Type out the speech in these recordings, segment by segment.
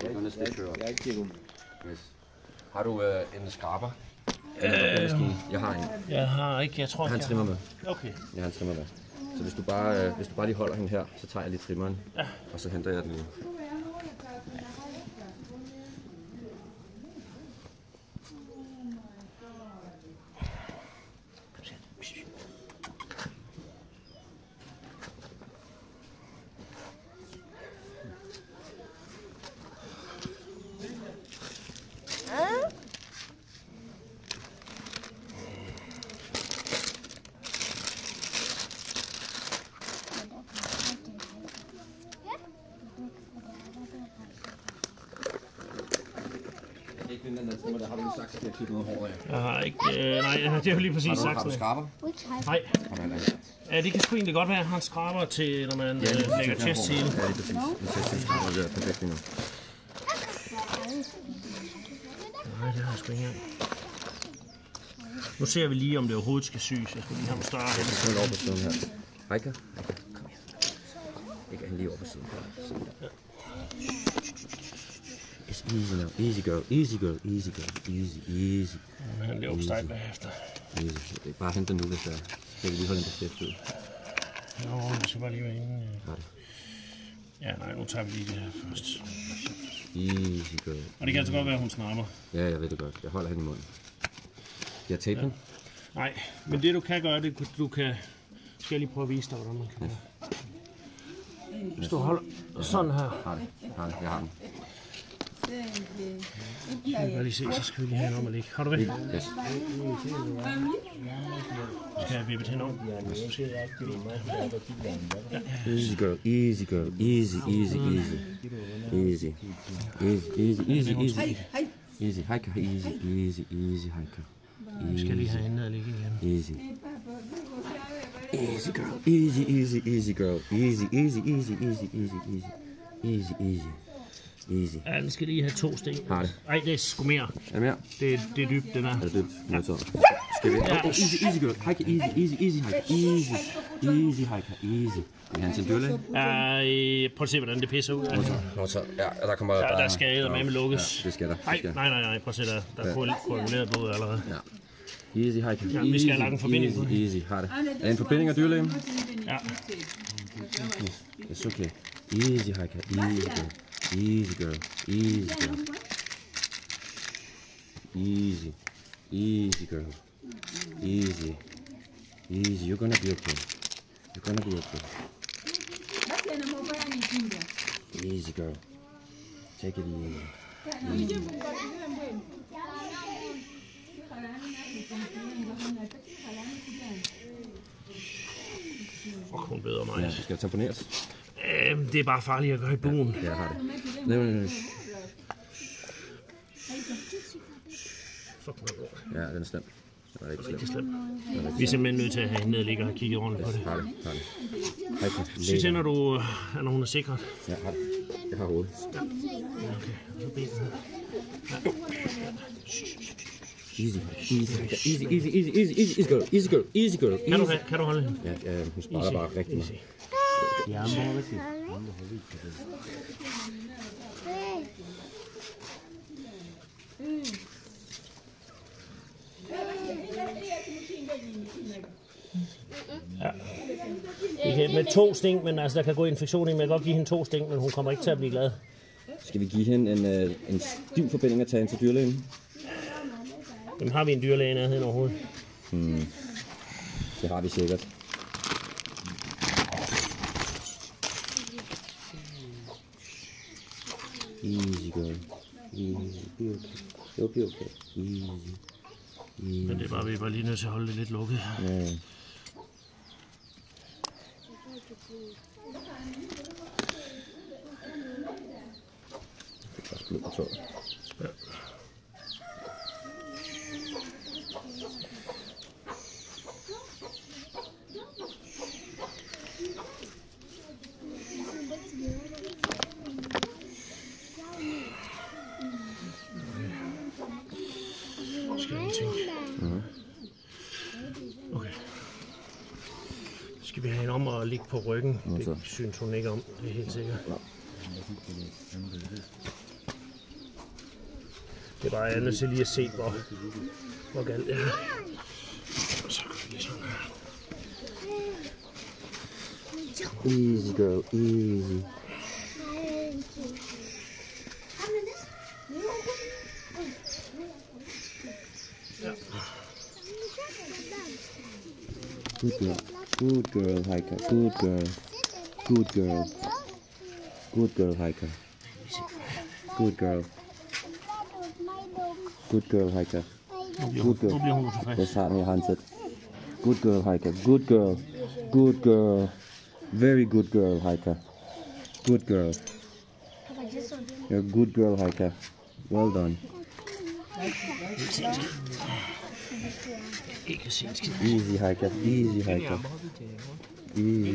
Tæpperne skal køre. Yes. Har du en skraber? Jeg har en. Jeg har ikke, jeg tror Jeg har en trimmer med. Okay. Jeg har en trimmer med. Så hvis du bare lige holder hende her, så tager jeg lige trimmeren. Ja. Og så henter jeg den lige. Har du en saks til at klippe noget hår af? Jeg har ikke, nej, det er jo lige præcis saksen. Har du skraber? Nej. Ja, det kan sgu egentlig godt være, at han skraber til, når man lægger chest-sele. Ja, lige præcis. En chest-sele det er perfekt nu. Nej, det har jeg sgu ikke engang. Nu ser vi lige, om det overhovedet skal syes. Jeg skal lige have ham større. Jeg skal smide over på siden her. Heika, kom her. Jeg kan lige over på siden her. Sådan der. It's easy now. Easy girl, easy girl, easy girl, easy, easy. Han løber stejt bagefter. Easy. Bare hente den nu, hvis der er. Skal vi lige holde den på stift ud? Nå, det skal bare lige være inde. Ja, nej, nu tager vi lige det her først. Easy girl. Og det kan altså godt være, at hun snapper. Ja, jeg ved det godt. Jeg holder hende i munden. Jeg taper den? Nej, men det du kan gøre, det du kan... Skal jeg lige prøve at vise dig, hvordan man kan gøre. Hvis du holder sådan her. Har det. Jeg har den. Så kan jeg lige se, så skal vi lige have en om at ligge. Har du ved? Yes. Skal jeg vippe hende om? Easy girl, easy girl, easy, easy, easy. Easy. Easy, Heika, easy, Heika. Vi skal lige have hende at ligge igen. Easy. Easy girl, easy girl, easy. Ja, den skal lige have 2 sten. Har det. Nej, det er sgu mere. Er det mere? Det er dybt, det der. Er det dybt? Ja. Skal vi? Ja. Easy girl, Heika, easy, Heika, easy, Heika, easy. Vil han til en dyrlæge? Prøv at se, hvordan det pisser ud. Nå, så, ja, der kommer bare... Der skal æde med lukkes. Ja, det skal der. Nej, prøv at se, der er koaguleret blod allerede. Ja. Easy, Heika. Ja, vi skal have lagt en forbinding. Easy, har det. Er det en forbinding af dyrlægen? Ja. It's okay. Easy, Heika, easy girl, easy girl. Easy girl, easy. You're gonna be okay. Easy girl. Take it easy. Fuck, hun beder mig. Ja, det skal tamponeres. Det er bare farligt at gøre i buen. Ja, jeg har det. Nej. Fuck, ja, den er slem. Den er rigtig slem. Vi er simpelthen nødt til at have hende ned og ligge og kigge ordentligt på det. Har det. Sig til, når hun er sikret. Ja, har det. Jeg har hovedet. Ja, okay. Så ben her. Easy girl. Kan du holde hende? Ja, hun spejler bare rigtig meget. Ja, må rigtig. Ja. Det kan med 2 sting, men altså der kan gå infektion i, men jeg kan godt give hende 2 sting, men hun kommer ikke til at blive glad. Skal vi give hende en stiv forbinding at tage ind til dyrlægen? Jamen har vi en dyrlæge i nærheden overhovedet? Det har vi sikkert. Easy girl. Easy. Be okay. Easy. Men det er bare, vi er bare lige nødt til at holde det lidt lukket. Ja. Det er også blød på tåret. Ja. Okay. Skal vi have hende om at ligge på ryggen? Det synes hun ikke om, det er helt sikkert. Det er bare, jeg er nødt til lige at se, hvor galt det er. Og så gør vi lige sådan her. Easy girl, easy. Ja. Good girl, Heike. Good girl. Good girl. Good girl, Heike. Good girl. Good girl, Heike. Good girl. Das hat mir Hanset. Good girl, Heike. Good girl. Good girl. Very good girl, Heike. Good girl. You're a good girl, Heike. Well done. Easy, Heike. Easy, Heike. Easy, Heike.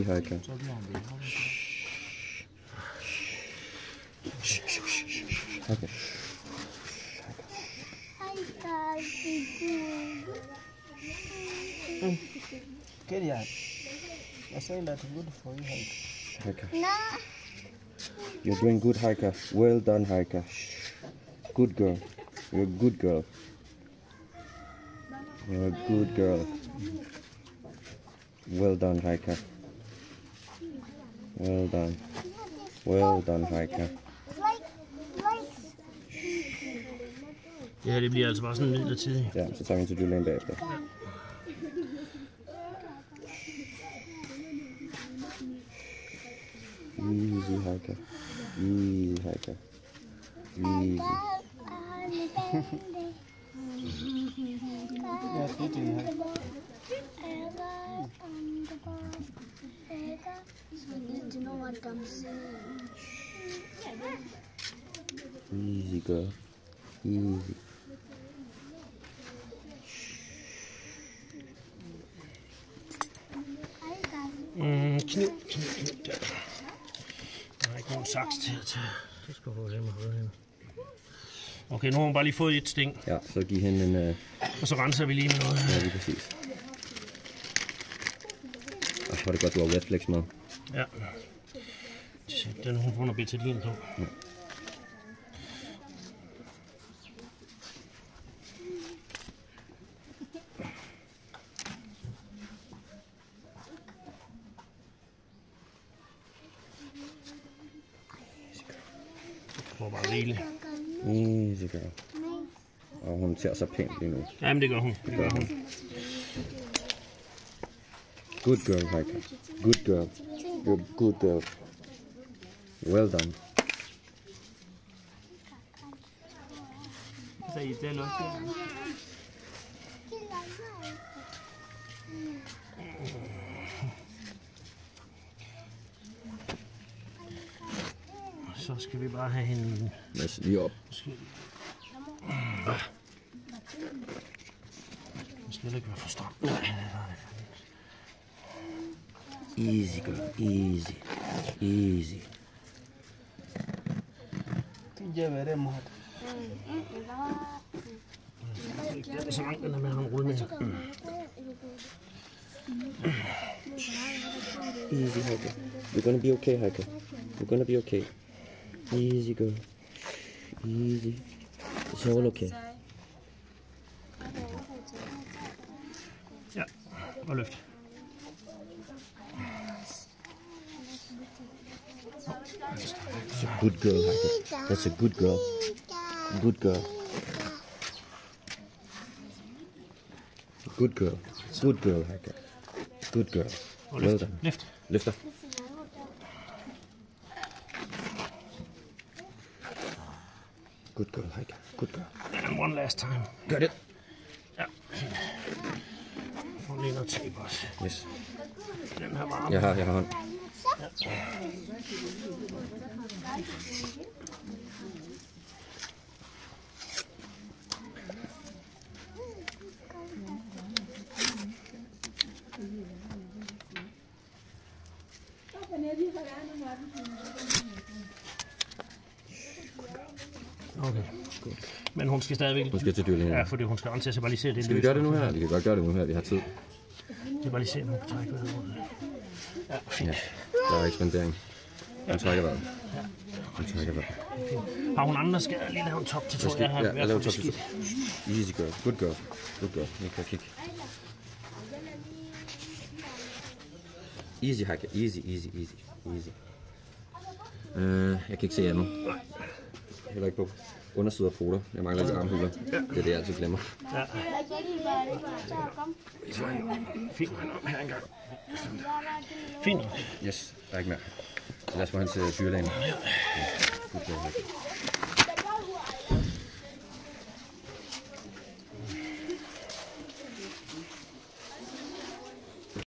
Heike. Get it. I'm saying that's good for you, Heike. Heike. You're doing good, Heike. Well done, Heike. Good girl. You're a good girl. You're a good girl. Well done, Heike. Well done. Well done, Heike. Ja, det bliver altså bare sådan midlertidigt. Ja, så tager vi til dyrlægen bagefter. Easy, Heike. Easy, Heike. Easy. Easy, girl. Easy. Kniv der. Der er ikke nogen saks til at tage. Det skal gå hjemme og holde hende. Okay, nu har hun bare lige fået et sting. Ja, så giv hende en... Og så renser vi lige med noget. Ja, lige præcis. Og så er det godt, du har Wetflex med. Ja. Den hun får noget betadin på. Ja. Det bare rigeligt. Easy girl. Og hun ser så pænt lige nu. Jamen det gør hun. Det gør hun. Good girl, Heike. Good girl. You're a good girl. Well done. Så I det nok. Så skal vi bare have hende... Lad os lige op. Det skal ikke være for stramt. Easy girl, easy. Easy. Det er very much. Det er så langt, den er med at rulle med. Easy, Heike. You're gonna be okay, Heike. You're gonna be okay. Easy, girl. Easy. It's all okay. Ja, og løft. That's a good girl, Heike. That's a good girl. Good girl. Good girl. Good girl, Heike. Good girl. Well done. Lift. Lift up. Good girl, Heike. Good girl. And one last time. Got it. Ja. Få lige noget tape også. Yes. Den her varme. Jeg har hånd. Ja. Okay. Men hun skal stadigvæk... Hun skal til dyrlægen. Ja, fordi hun skal anticipalicere det. Skal vi gøre det nu her? Vi kan godt gøre det nu her, vi har tid. Det er bare lige se, om hun kan trække vejret. Ja, fint. Ja, der er ekspandering. Hun trækker vejret. Ja. Har hun andre? Skal jeg lige lave en top til, tror jeg. Ja, jeg laver top til. Easy girl. Good girl. Good girl. Jeg kan kigge. Easy, Heike. Easy. Jeg kan ikke se jer nu. Heller ikke på undersiden af poter. Jeg mangler lidt armhuler. Det er det, jeg altid glemmer. Ja. Fint, op her engang. Fint. Yes, der er ikke mere. Så lad os få hans dyrlægen. Ja.